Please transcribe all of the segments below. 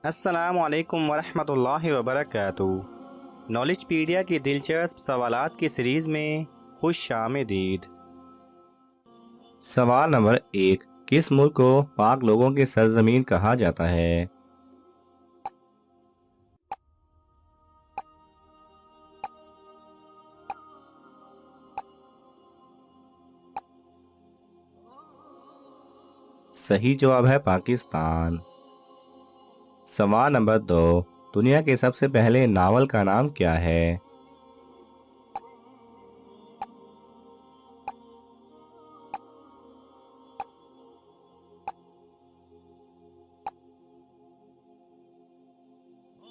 अस्सलामुअलैकुम वरहमतुल्लाहि वबरकातुहू। नॉलेजपीडिया की दिलचस्प सवालात की सीरीज़ में खुश आमदीद। सवाल नंबर 1। किस मुल्क को पाक लोगों की सरजमीन कहा जाता है? सही जवाब है पाकिस्तान। सवाल नंबर 2। दुनिया के सबसे पहले नावल का नाम क्या है?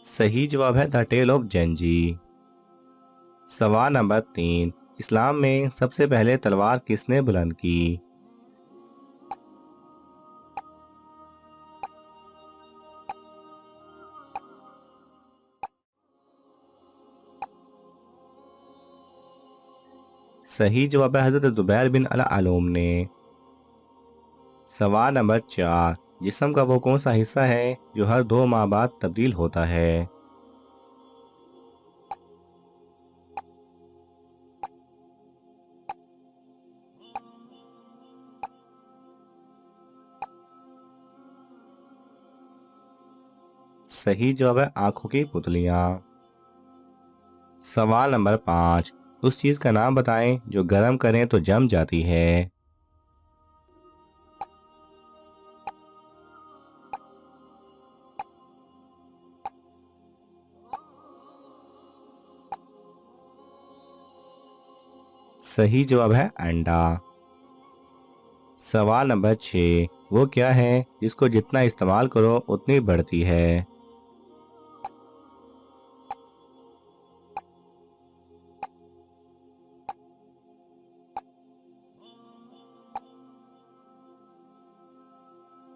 सही जवाब है द टेल ऑफ जेंजी। सवाल नंबर 3। इस्लाम में सबसे पहले तलवार किसने बुलंद की? सही जवाब है हजरत जुबैर बिन अल अलोम ने। सवाल नंबर 4। जिस्म का वो कौन सा हिस्सा है जो हर 2 माह बाद तब्दील होता है? सही जवाब है आंखों की पुतलियां। सवाल नंबर 5। उस चीज का नाम बताएं जो गर्म करें तो जम जाती है। सही जवाब है अंडा। सवाल नंबर 6। वो क्या है जिसको जितना इस्तेमाल करो उतनी बढ़ती है?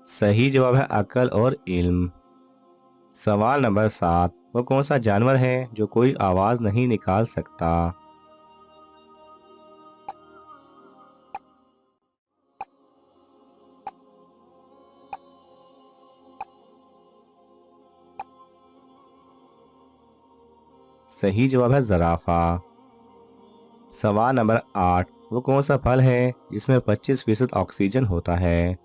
सही जवाब है अक्ल और इल्म। सवाल नंबर 7। वो कौन सा जानवर है जो कोई आवाज नहीं निकाल सकता? सही जवाब है जराफा। सवाल नंबर 8। वो कौन सा फल है जिसमें 25% ऑक्सीजन होता है?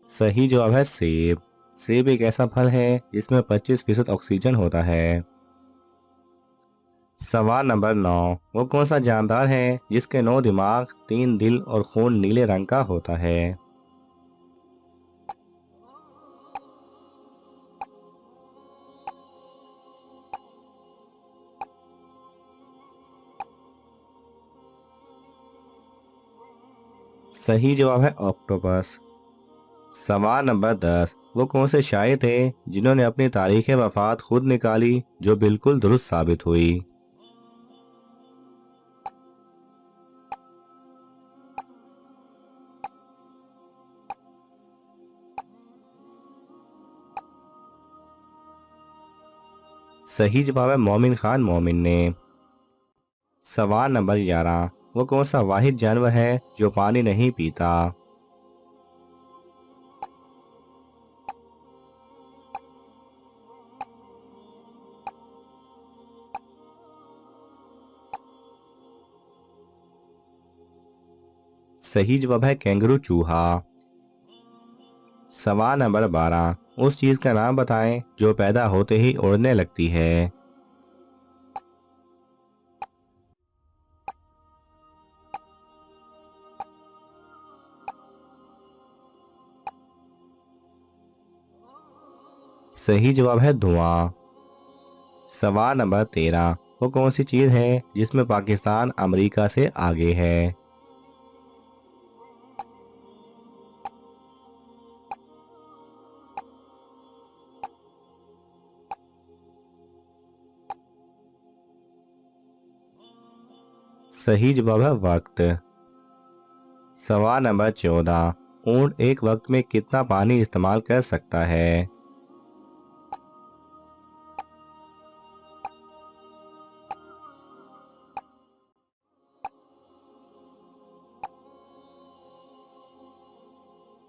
सही जवाब है सेब। सेब एक ऐसा फल है जिसमें 25% ऑक्सीजन होता है। सवाल नंबर 9। वो कौन सा जानदार है जिसके 9 दिमाग, 3 दिल और खून नीले रंग का होता है? सही जवाब है ऑक्टोपस। सवाल नंबर 10। वो कौन से शायर थे जिन्होंने अपनी तारीख वफात खुद निकाली जो बिल्कुल दुरुस्त साबित हुई? सही जवाब है मोमिन खान मोमिन ने। सवाल नंबर 11। वो कौन सा वाहिद जानवर है जो पानी नहीं पीता? सही जवाब है कैंगरू चूहा। सवाल नंबर 12। उस चीज का नाम बताएं जो पैदा होते ही उड़ने लगती है। सही जवाब है धुआं। सवाल नंबर 13। वो कौन सी चीज है जिसमें पाकिस्तान अमेरिका से आगे है? सही जवाब है वक्त। सवाल नंबर 14। ऊंट एक वक्त में कितना पानी इस्तेमाल कर सकता है?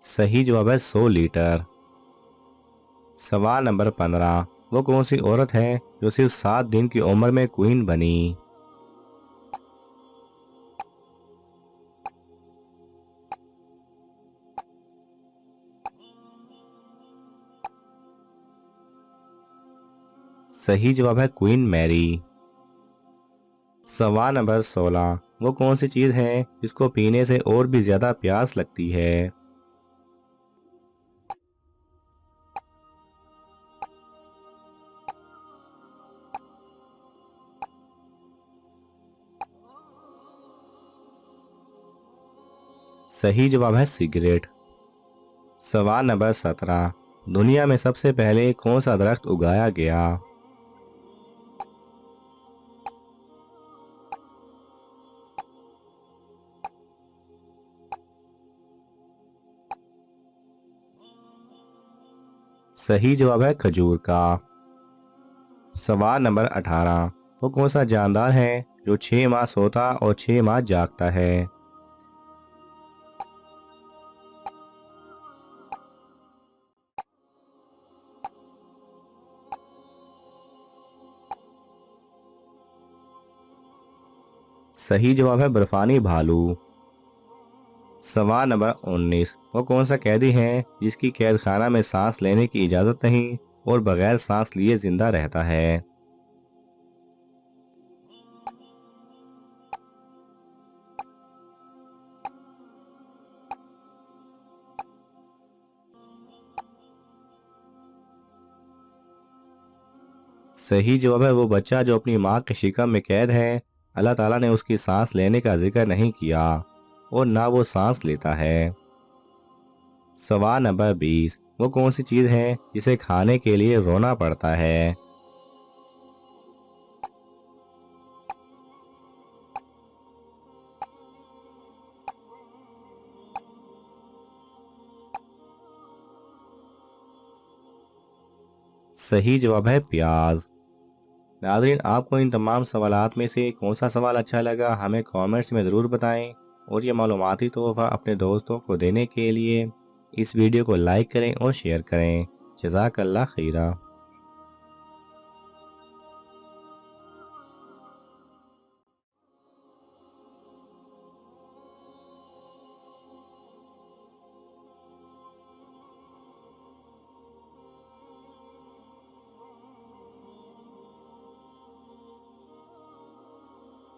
सही जवाब है 100 लीटर। सवाल नंबर 15, वो कौन सी औरत है जो सिर्फ 7 दिन की उम्र में क्वीन बनी? सही जवाब है क्वीन मैरी। सवाल नंबर 16, वो कौन सी चीज है जिसको पीने से और भी ज्यादा प्यास लगती है? सही जवाब है सिगरेट। सवाल नंबर 17, दुनिया में सबसे पहले कौन सा दरख्त उगाया गया? सही जवाब है खजूर का। सवाल नंबर 18, वो कौन सा जानदार है जो 6 माह सोता और 6 माह जागता है? सही जवाब है बर्फानी भालू। सवाल नंबर 19, वो कौन सा कैदी है जिसकी कैद खाना में सांस लेने की इजाजत नहीं और बगैर सांस लिए जिंदा रहता है? सही जवाब है वो बच्चा जो अपनी माँ के शिकम में कैद है। अल्लाह ताला ने उसकी सांस लेने का जिक्र नहीं किया और ना वो सांस लेता है। सवाल नंबर 20, वो कौन सी चीज है जिसे खाने के लिए रोना पड़ता है? सही जवाब है प्याज। नाज़रीन, आपको इन तमाम सवालात में से कौन सा सवाल अच्छा लगा हमें कमेंट्स में ज़रूर बताएं और ये मालूमाती तोहफ़ा अपने दोस्तों को देने के लिए इस वीडियो को लाइक करें और शेयर करें। जज़ाकल्लाह खैरा।